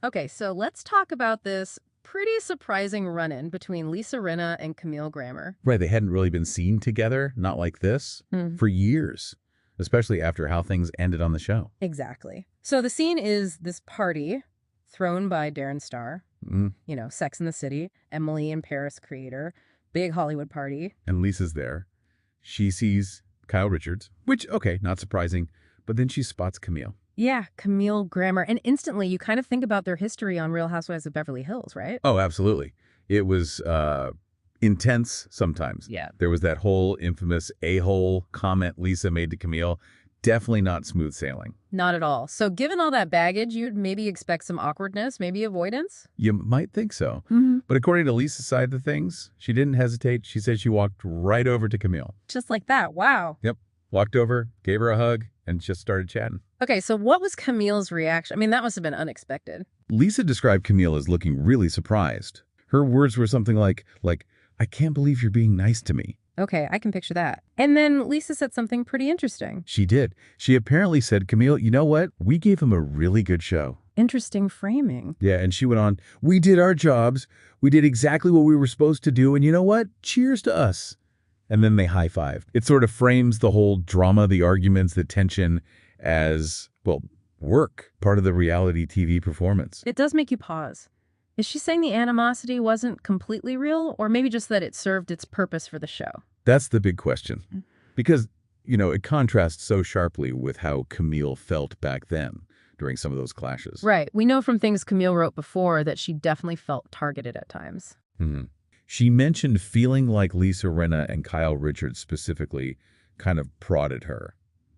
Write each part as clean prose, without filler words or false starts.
Okay, so let's talk about this pretty surprising run-in between Lisa Rinna and Camille Grammer. Right, they hadn't really been seen together, not like this, for years, especially after how things ended on the show. Exactly. So the scene is this party thrown by Darren Star, you know, Sex and the City, Emily in Paris creator, big Hollywood party. And Lisa's there. She sees Kyle Richards, which, okay, not surprising, but then she spots Camille. Yeah, Camille Grammer. And instantly you kind of think about their history on Real Housewives of Beverly Hills, right? Oh, absolutely. It was intense sometimes. Yeah. There was that whole infamous a-hole comment Lisa made to Camille. Definitely not smooth sailing. Not at all. So given all that baggage, you'd maybe expect some awkwardness, maybe avoidance? You might think so. But according to Lisa's side of things, she didn't hesitate. She said she walked right over to Camille. Just like that. Wow. Yep. Walked over, gave her a hug, and just started chatting. Okay, so what was Camille's reaction? I mean, that must have been unexpected. Lisa described Camille as looking really surprised. Her words were something like, I can't believe you're being nice to me. Okay, I can picture that. And then Lisa said something pretty interesting. She did. She apparently said, Camille, you know what? We gave him a really good show. Interesting framing. Yeah, and she went on, we did our jobs. We did exactly what we were supposed to do. And you know what? Cheers to us. And then they high-fived. It sort of frames the whole drama, the arguments, the tension as, well, work, part of the reality TV performance. It does make you pause. Is she saying the animosity wasn't completely real, or maybe just that it served its purpose for the show? That's the big question. Because, you know, it contrasts so sharply with how Camille felt back then during some of those clashes. Right. We know from things Camille wrote before that she definitely felt targeted at times. She mentioned feeling like Lisa Rinna and Kyle Richards specifically kind of prodded her,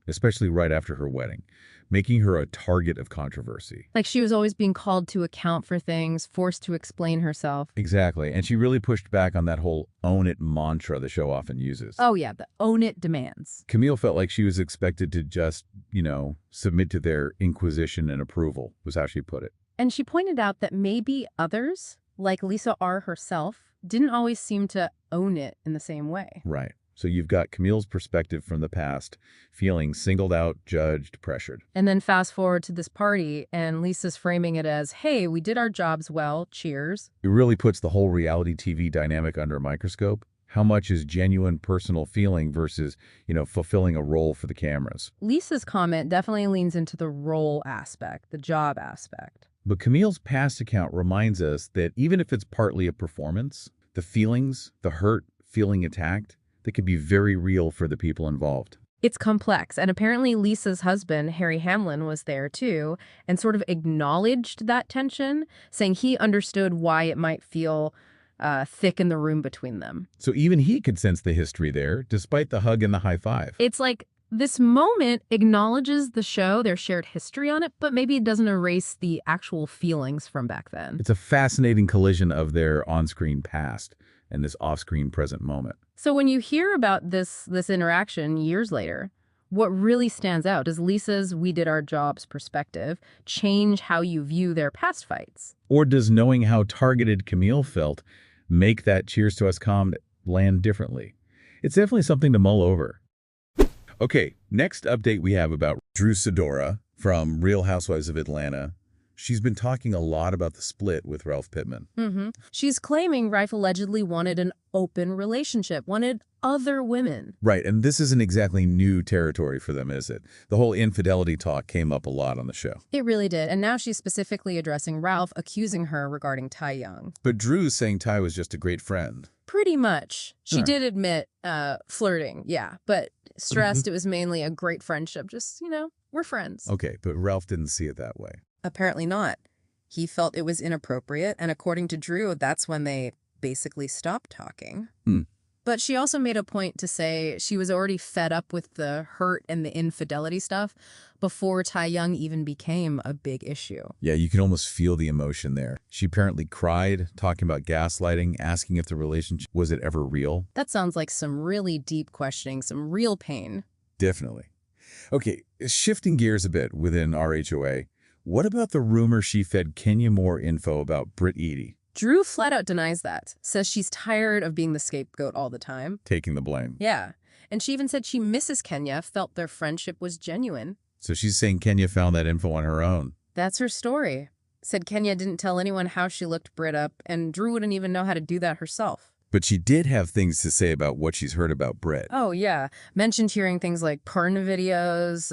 especially right after her wedding, making her a target of controversy. Like she was always being called to account for things, forced to explain herself. Exactly. And she really pushed back on that whole own it mantra the show often uses. Oh, yeah, the own it demands. Camille felt like she was expected to just, you know, submit to their inquisition and approval, was how she put it. And she pointed out that maybe others, like Lisa R. herself, didn't always seem to own it in the same way. Right. So you've got Camille's perspective from the past, feeling singled out, judged, pressured. And then fast forward to this party, and Lisa's framing it as, hey, we did our jobs well, cheers. It really puts the whole reality TV dynamic under a microscope. How much is genuine personal feeling versus, you know, fulfilling a role for the cameras? Lisa's comment definitely leans into the role aspect, the job aspect. But Camille's past account reminds us that even if it's partly a performance, the feelings, the hurt, feeling attacked, they could be very real for the people involved. It's complex, and apparently Lisa's husband, Harry Hamlin, was there too, and sort of acknowledged that tension, saying he understood why it might feel thick in the room between them. So even he could sense the history there, despite the hug and the high five. It's like this moment acknowledges the show, their shared history on it, but maybe it doesn't erase the actual feelings from back then. It's a fascinating collision of their on-screen past and this off-screen present moment. So when you hear about this interaction years later, what really stands out is Lisa's "we did our jobs" perspective change how you view their past fights. Or does knowing how targeted Camille felt make that cheers to us comment land differently? It's definitely something to mull over. Okay, next update we have about Sidora from Real Housewives of Atlanta. She's been talking a lot about the split with Ralph Pittman. She's claiming Ralph allegedly wanted an open relationship, wanted other women. Right, and this isn't exactly new territory for them, is it? The whole infidelity talk came up a lot on the show. It really did, and now she's specifically addressing Ralph, accusing her regarding Ty Young. But Drew's saying Ty was just a great friend. Pretty much. She did admit flirting, yeah, but stressed it was mainly a great friendship. Just, you know, we're friends. Okay, but Ralph didn't see it that way. Apparently not. He felt it was inappropriate, and according to Drew, that's when they basically stopped talking. But she also made a point to say she was already fed up with the hurt and the infidelity stuff before Ty Young even became a big issue. Yeah, you can almost feel the emotion there. She apparently cried, talking about gaslighting, asking if the relationship was it ever real. That sounds like some really deep questioning, some real pain. Definitely. Okay, shifting gears a bit within RHOA, what about the rumor she fed Kenya more info about Britt Eady? Drew flat out denies that, says she's tired of being the scapegoat all the time. Taking the blame. Yeah, and she even said she misses Kenya, felt their friendship was genuine. So she's saying Kenya found that info on her own. That's her story. Said Kenya didn't tell anyone how she looked Britt up, and Drew wouldn't even know how to do that herself. But she did have things to say about what she's heard about Britt. Oh, yeah. Mentioned hearing things like porn videos,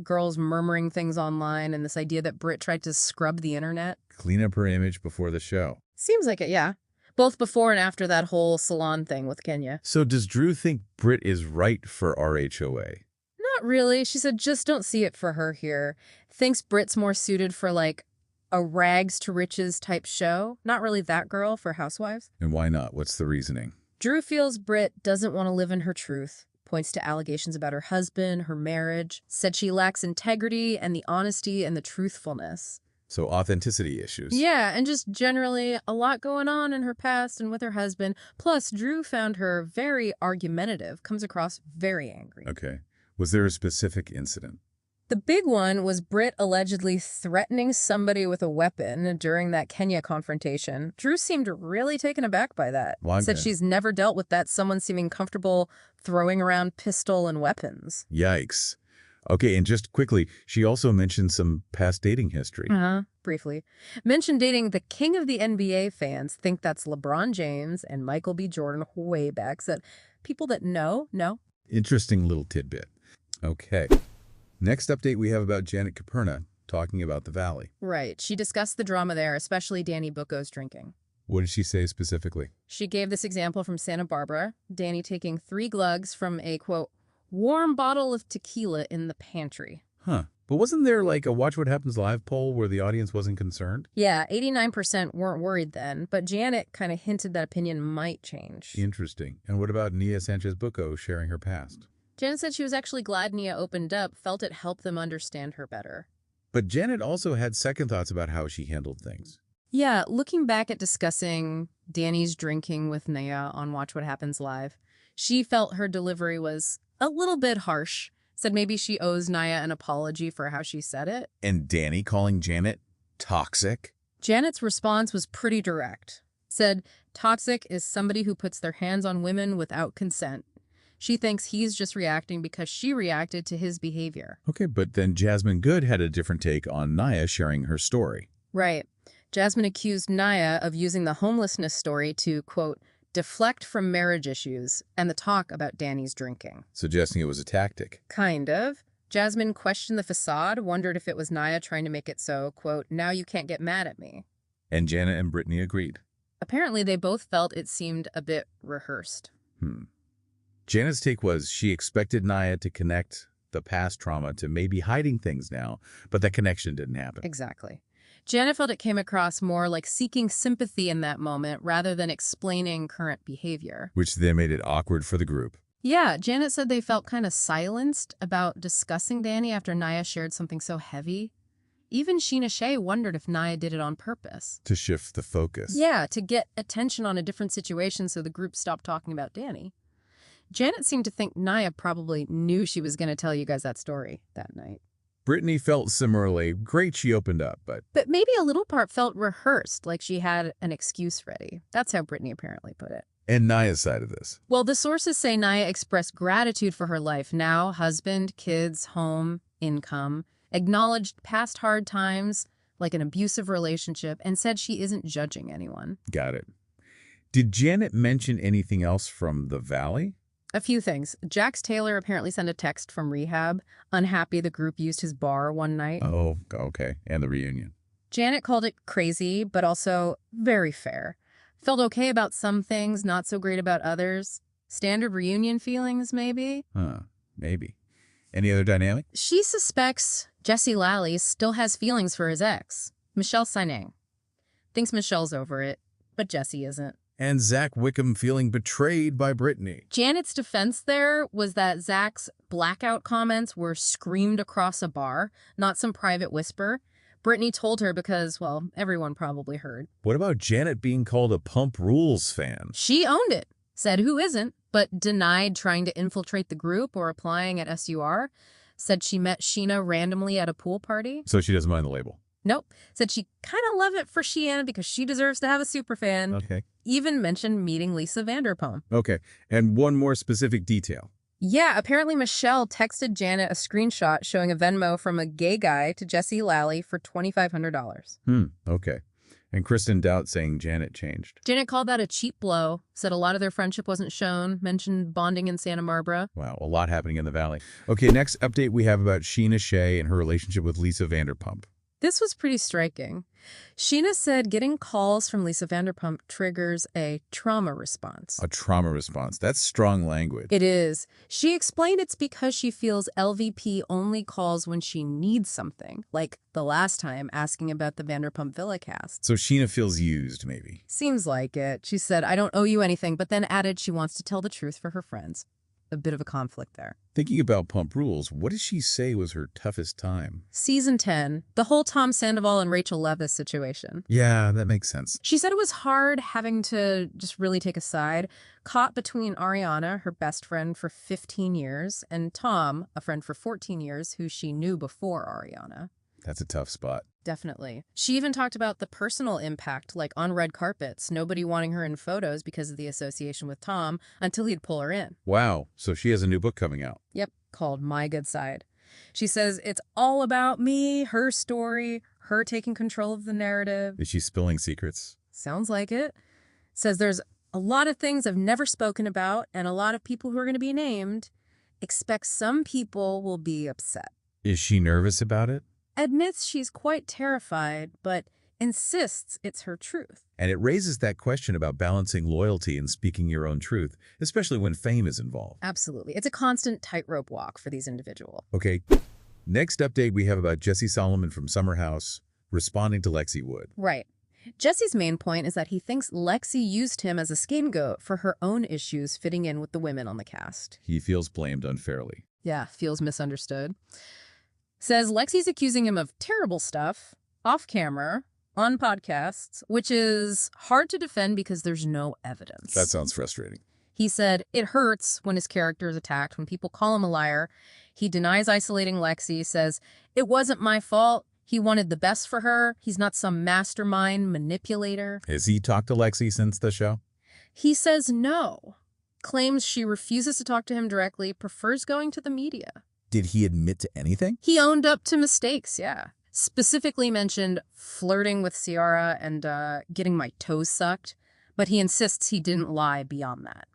girls murmuring things online, and this idea that Britt tried to scrub the internet. Clean up her image before the show. Seems like it, yeah. Both before and after that whole salon thing with Kenya. So does Drew think Britt is right for RHOA? Not really. She said just don't see it for her here. Thinks Britt's more suited for, like, a rags to riches type show. Not really that girl for Housewives. And why not? What's the reasoning? Drew feels Britt doesn't want to live in her truth. Points to allegations about her husband, her marriage. Said she lacks integrity and the honesty and the truthfulness. So authenticity issues. Yeah, and just generally a lot going on in her past and with her husband. Plus, Drew found her very argumentative, comes across very angry. Okay. Was there a specific incident? The big one was Britt allegedly threatening somebody with a weapon during that Kenya confrontation. Drew seemed really taken aback by that. Well, said she's never dealt with that, someone seeming comfortable throwing around pistol and weapons. Yikes. Okay, and just quickly, she also mentioned some past dating history. Briefly. Mentioned dating the king of the NBA fans, think that's LeBron James and Michael B. Jordan way back. Said people that know. Interesting little tidbit. Okay. Next update we have about Janet Caperna talking about the Valley. Right. She discussed the drama there, especially Danny Bucco's drinking. What did she say specifically? She gave this example from Santa Barbara, Danny taking 3 glugs from a, quote, warm bottle of tequila in the pantry. Huh. But wasn't there like a Watch What Happens Live poll where the audience wasn't concerned? Yeah, 89% weren't worried then, but Janet kind of hinted that opinion might change. Interesting. And what about Nia Sanchez-Bucco sharing her past? Janet said she was actually glad Nia opened up, felt it helped them understand her better. But Janet also had second thoughts about how she handled things. Yeah, looking back at discussing Danny's drinking with Nia on Watch What Happens Live, she felt her delivery was a little bit harsh. Said maybe she owes Nia an apology for how she said it. And Danny calling Janet toxic? Janet's response was pretty direct. Said, toxic is somebody who puts their hands on women without consent. She thinks he's just reacting because she reacted to his behavior. Okay, but then Jasmine Good had a different take on Nia sharing her story. Right. Jasmine accused Nia of using the homelessness story to, quote, deflect from marriage issues and the talk about Danny's drinking. Suggesting it was a tactic. Kind of. Jasmine questioned the facade, wondered if it was Nia trying to make it so, quote, now you can't get mad at me. And Janet and Brittany agreed. Apparently, they both felt it seemed a bit rehearsed. Janet's take was she expected Nia to connect the past trauma to maybe hiding things now, but that connection didn't happen. Exactly. Janet felt it came across more like seeking sympathy in that moment rather than explaining current behavior. Which then made it awkward for the group. Yeah, Janet said they felt kind of silenced about discussing Danny after Nia shared something so heavy. Even Scheana Shay wondered if Nia did it on purpose. To shift the focus. Yeah, to get attention on a different situation so the group stopped talking about Danny. Janet seemed to think Nia probably knew she was going to tell you guys that story that night. Brittany felt similarly. Great she opened up, but maybe a little part felt rehearsed, like she had an excuse ready. That's how Brittany apparently put it. And Nia's side of this. Well, the sources say Nia expressed gratitude for her life now, husband, kids, home, income, acknowledged past hard times, like an abusive relationship, and said she isn't judging anyone. Got it. Did Janet mention anything else from the Valley? A few things. Jax Taylor apparently sent a text from rehab, unhappy the group used his bar one night. Oh, okay. And the reunion. Janet called it crazy, but also very fair. Felt okay about some things, not so great about others. Standard reunion feelings, maybe? Maybe. Any other dynamic? She suspects Jesse Lally still has feelings for his ex, Michelle Sinang. Thinks Michelle's over it, but Jesse isn't. And Zach Wickham feeling betrayed by Brittany. Janet's defense there was that Zach's blackout comments were screamed across a bar, not some private whisper. Brittany told her because, well, everyone probably heard. What about Janet being called a Pump Rules fan? She owned it, said who isn't, but denied trying to infiltrate the group or applying at SUR. Said she met Scheana randomly at a pool party. So she doesn't mind the label? Nope. Said she kind of loved it for Scheana because she deserves to have a superfan. Okay. Even mentioned meeting Lisa Vanderpump. Okay. And one more specific detail. Yeah, apparently Michelle texted Janet a screenshot showing a Venmo from a gay guy to Jesse Lally for $2,500. Okay. And Kristen Doubt saying Janet changed. Janet called that a cheap blow, said a lot of their friendship wasn't shown, mentioned bonding in Santa Barbara. Wow, a lot happening in the Valley. Okay, next update we have about Scheana Shay and her relationship with Lisa Vanderpump. This was pretty striking. Scheana said getting calls from Lisa Vanderpump triggers a trauma response. A trauma response. That's strong language. It is. She explained it's because she feels LVP only calls when she needs something, like the last time asking about the Vanderpump Villa cast. So Scheana feels used, maybe. Seems like it. She said, I don't owe you anything, but then added she wants to tell the truth for her friends. A bit of a conflict there. Thinking about Pump Rules, what did she say was her toughest time? Season 10, the whole Tom Sandoval and Rachel Leviss situation. Yeah, that makes sense. She said it was hard having to just really take a side, caught between Ariana, her best friend for 15 years, and Tom, a friend for 14 years, who she knew before Ariana. That's a tough spot. Definitely. She even talked about the personal impact, like on red carpets, nobody wanting her in photos because of the association with Tom until he'd pull her in. Wow, so she has a new book coming out. Yep, called My Good Side. She says it's all about me, her story, her taking control of the narrative. Is she spilling secrets? Sounds like it. Says there's a lot of things I've never spoken about, and a lot of people who are going to be named. Expect some people will be upset. Is she nervous about it? Admits she's quite terrified, but insists it's her truth. And it raises that question about balancing loyalty and speaking your own truth, especially when fame is involved. Absolutely. It's a constant tightrope walk for these individuals. Okay, next update we have about Jesse Solomon from Summer House responding to Lexi Wood. Right. Jesse's main point is that he thinks Lexi used him as a scapegoat for her own issues fitting in with the women on the cast. He feels blamed unfairly. Yeah, feels misunderstood. Says Lexi's accusing him of terrible stuff, off camera, on podcasts, which is hard to defend because there's no evidence. That sounds frustrating. He said it hurts when his character is attacked, when people call him a liar. He denies isolating Lexi, says, it wasn't my fault. He wanted the best for her. He's not some mastermind manipulator. Has he talked to Lexi since the show? He says no. Claims she refuses to talk to him directly, prefers going to the media. Did he admit to anything? He owned up to mistakes, yeah. Specifically mentioned flirting with Ciara and getting my toes sucked, but he insists he didn't lie beyond that.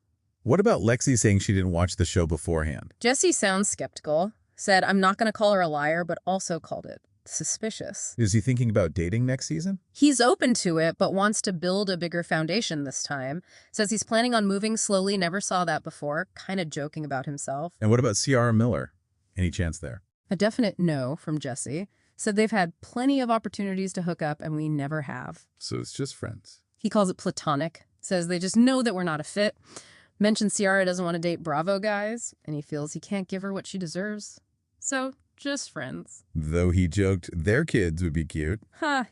What about Lexi saying she didn't watch the show beforehand? Jesse sounds skeptical, said, I'm not going to call her a liar, but also called it suspicious. Is he thinking about dating next season? He's open to it, but wants to build a bigger foundation this time. Says he's planning on moving slowly, never saw that before, kind of joking about himself. And what about Ciara Miller? Any chance there? A definite no from Jesse. Said they've had plenty of opportunities to hook up and we never have. So it's just friends. He calls it platonic. Says they just know that we're not a fit. Mentions Ciara doesn't want to date Bravo guys, and he feels he can't give her what she deserves. So, just friends. Though he joked their kids would be cute.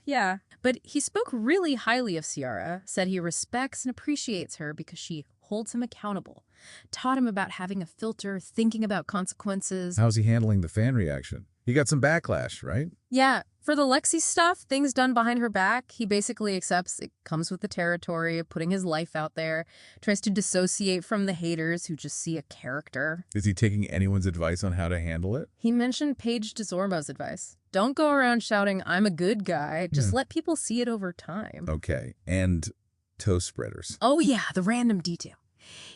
Yeah. But he spoke really highly of Ciara, said he respects and appreciates her because she holds him accountable. Taught him about having a filter, thinking about consequences. How's he handling the fan reaction? He got some backlash, right? Yeah, for the Lexi stuff, things done behind her back, he basically accepts it comes with the territory of putting his life out there, tries to dissociate from the haters who just see a character. Is he taking anyone's advice on how to handle it? He mentioned Paige DeSorbo's advice. Don't go around shouting, I'm a good guy. Just let people see it over time. Okay, and toe spreaders. Oh yeah, the random detail.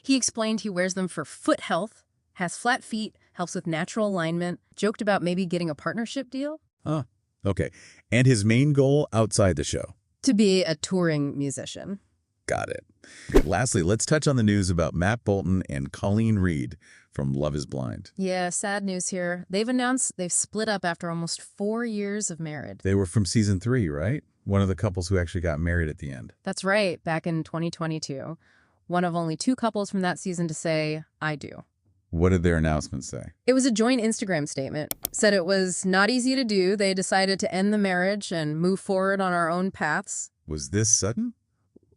He explained he wears them for foot health, has flat feet, helps with natural alignment, joked about maybe getting a partnership deal. Oh, okay. And his main goal outside the show? To be a touring musician. Got it. Okay, lastly, let's touch on the news about Matt Bolton and Colleen Reed from Love is Blind. Yeah, sad news here. They've announced they've split up after almost 4 years of marriage. They were from season 3, right? One of the couples who actually got married at the end. That's right, back in 2022. One of only 2 couples from that season to say, I do. What did their announcements say? It was a joint Instagram statement. Said it was not easy to do. They decided to end the marriage and move forward on our own paths. Was this sudden?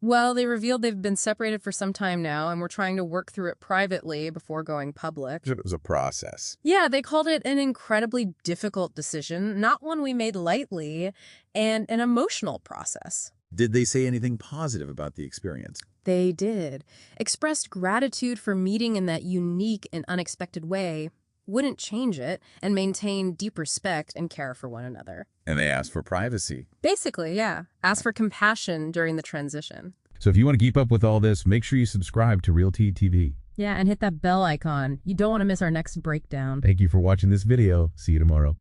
Well, they revealed they've been separated for some time now, and we're trying to work through it privately before going public. It was a process. Yeah, they called it an incredibly difficult decision, not one we made lightly, and an emotional process. Did they say anything positive about the experience? They did. Expressed gratitude for meeting in that unique and unexpected way, wouldn't change it, and maintain deep respect and care for one another. And they asked for privacy. Basically, yeah. Ask for compassion during the transition. So if you want to keep up with all this, make sure you subscribe to Real Tea TV. Yeah, and hit that bell icon. You don't want to miss our next breakdown. Thank you for watching this video. See you tomorrow.